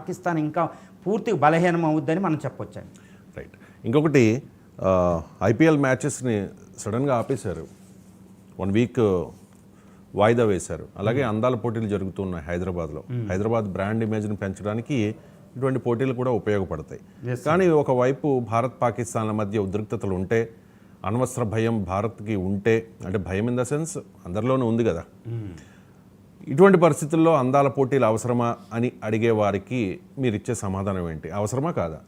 పాకిస్తాన్ ఇంకా పూర్తిగా బలహీనం అవుద్దని మనం చెప్పొచ్చండి. రైట్. ఇంకొకటి ఐపీఎల్ మ్యాచెస్ని సడన్గా ఆపేశారు, 1 వీక్ వాయిదా వేశారు. అలాగే అందాల పోటీలు జరుగుతున్నాయి హైదరాబాద్లో. హైదరాబాద్ బ్రాండ్ ఇమేజ్ని పెంచడానికి ఇటువంటి పోటీలు కూడా ఉపయోగపడతాయి. కానీ ఒకవైపు భారత్ పాకిస్తాన్ల మధ్య ఉద్రిక్తతలు ఉంటే, అణ్వస్త్ర భయం భారత్కి ఉంటే, అంటే భయం ఇన్ ద సెన్స్ అందరిలోనూ ఉంది కదా, ఇటువంటి పరిస్థితుల్లో అందాల పోటీలు అవసరమా అని అడిగే వారికి మీరు ఇచ్చే సమాధానం ఏంటి? అవసరమా కాదా?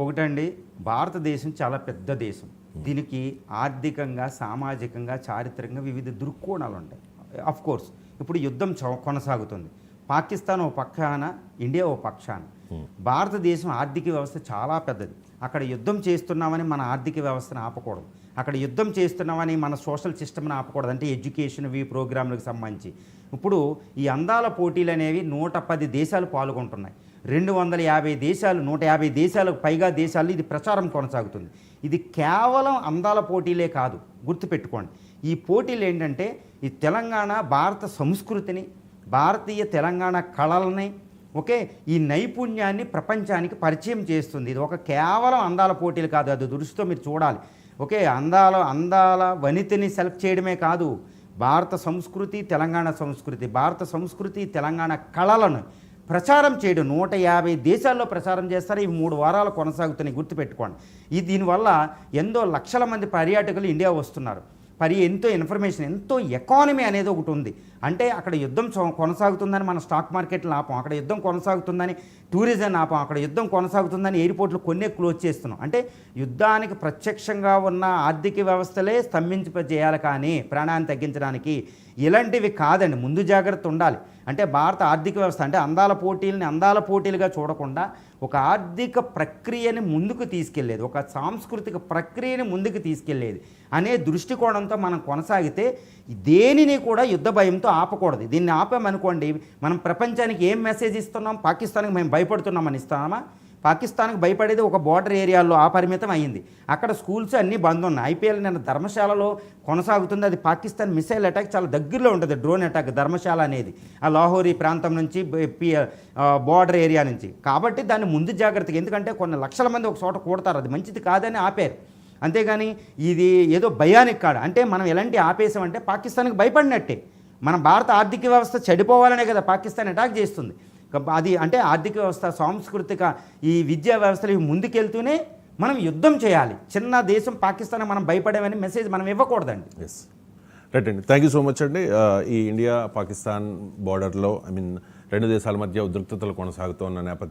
ఒకటండి, భారతదేశం చాలా పెద్ద దేశం. దీనికి ఆర్థికంగా, సామాజికంగా, చారిత్రకంగా వివిధ దృక్కోణాలు ఉంటాయి. అఫ్ కోర్స్ ఇప్పుడు యుద్ధం కొనసాగుతుంది. పాకిస్తాన్ ఓ పక్షాన, ఇండియా ఓ పక్షాన. భారతదేశం ఆర్థిక వ్యవస్థ చాలా పెద్దది. అక్కడ యుద్ధం చేస్తున్నామని మన ఆర్థిక వ్యవస్థను ఆపకూడదు. అక్కడ యుద్ధం చేస్తున్నామని మన సోషల్ సిస్టమ్ని ఆపకూడదు. అంటే ఎడ్యుకేషన్ ప్రోగ్రాంలకు సంబంధించి ఇప్పుడు ఈ అందాల పోటీలు అనేవి 110 దేశాలు పాల్గొంటున్నాయి. 250 దేశాలు, 150 దేశాలకు పైగా దేశాల్లో ఇది ప్రచారం కొనసాగుతుంది. ఇది కేవలం అందాల పోటీలే కాదు, గుర్తుపెట్టుకోండి. ఈ పోటీలు ఏంటంటే ఈ తెలంగాణ భారత సంస్కృతిని, భారతీయ తెలంగాణ కళలని, ఓకే, ఈ నైపుణ్యాన్ని ప్రపంచానికి పరిచయం చేస్తుంది. ఇది ఒక కేవలం అందాల పోటీలు కాదు, అది దృష్టితో మీరు చూడాలి. ఓకే, అందాల వనితని సెలెక్ట్ చేయడమే కాదు, భారత సంస్కృతి, తెలంగాణ సంస్కృతి, భారత సంస్కృతి, తెలంగాణ కళలను ప్రచారం చేయడం 150 దేశాల్లో ప్రచారం చేస్తారు. ఇవి 3 వారాలు కొనసాగుతున్నాయి, గుర్తుపెట్టుకోండి. దీనివల్ల ఎంతో లక్షల మంది పర్యాటకులు ఇండియా వస్తున్నారు. ఎంతో ఇన్ఫర్మేషన్, ఎంతో ఎకానమీ అనేది ఒకటి ఉంది. అంటే అక్కడ యుద్ధం కొనసాగుతుందని మన స్టాక్ మార్కెట్లు ఆపం, అక్కడ యుద్ధం కొనసాగుతుందని టూరిజం ఆపం, అక్కడ యుద్ధం కొనసాగుతుందని ఎయిర్పోర్ట్లు కొన్నే క్లోజ్ చేస్తున్నాం. అంటే యుద్ధానికి ప్రత్యక్షంగా ఉన్న ఆర్థిక వ్యవస్థలే స్తంభించేయాలి, కానీ ప్రాణాన్ని తగ్గించడానికి ఇలాంటివి కాదండి. ముందు జాగ్రత్త ఉండాలి. అంటే భారత ఆర్థిక వ్యవస్థ అంటే అందాల పోటీలని అందాల పోటీలుగా చూడకుండా ఒక ఆర్థిక ప్రక్రియని ముందుకు తీసుకెళ్లేది, ఒక సాంస్కృతిక ప్రక్రియని ముందుకు తీసుకెళ్లేది అనే దృష్టికోణంతో మనం కొనసాగితే దేనిని కూడా యుద్ధ భయంతో ఆపకూడదు. దీన్ని ఆపామనుకోండి, మనం ప్రపంచానికి ఏం మెసేజ్ ఇస్తున్నాం? పాకిస్తాన్కి మేము భయపడుతున్నామని ఇస్తామా? పాకిస్తాన్కి భయపడేది ఒక బోర్డర్ ఏరియాల్లో ఆ పరిమితం అయ్యింది. అక్కడ స్కూల్స్ అన్నీ బంద్ ఉన్నాయి. ఐపీఎల్ నిన్న ధర్మశాలలో కొనసాగుతుంది. అది పాకిస్తాన్ మిసైల్ అటాక్ చాలా దగ్గరలో ఉంటుంది, డ్రోన్ అటాక్ ధర్మశాల అనేది ఆ లాహోరీ ప్రాంతం నుంచి, బోర్డర్ ఏరియా నుంచి. కాబట్టి దాన్ని ముందు జాగ్రత్తగా, ఎందుకంటే కొన్ని లక్షల మంది ఒక చోట కూడతారు, అది మంచిది కాదని ఆపారు. అంతేగాని ఇది ఏదో భయానికి కాదు. అంటే మనం ఎలాంటి ఆపేసామంటే పాకిస్తాన్కి భయపడినట్టే. మన భారత ఆర్థిక వ్యవస్థ చెడిపోవాలనే కదా పాకిస్తాన్ అటాక్ చేస్తుంది. అది అంటే ఆర్థిక వ్యవస్థ, సాంస్కృతిక, ఈ విద్యా వ్యవస్థలు ముందుకెళ్తూనే మనం యుద్ధం చేయాలి. చిన్న దేశం పాకిస్తాన్ మనం భయపడేమని మెసేజ్ మనం ఇవ్వకూడదండి. ఎస్, రైట్ అండి. థ్యాంక్ యూ సో మచ్ అండి. ఈ ఇండియా పాకిస్తాన్ బార్డర్లో 2 దేశాల మధ్య ఉద్రిక్తతలు కొనసాగుతున్న నేపథ్యంలో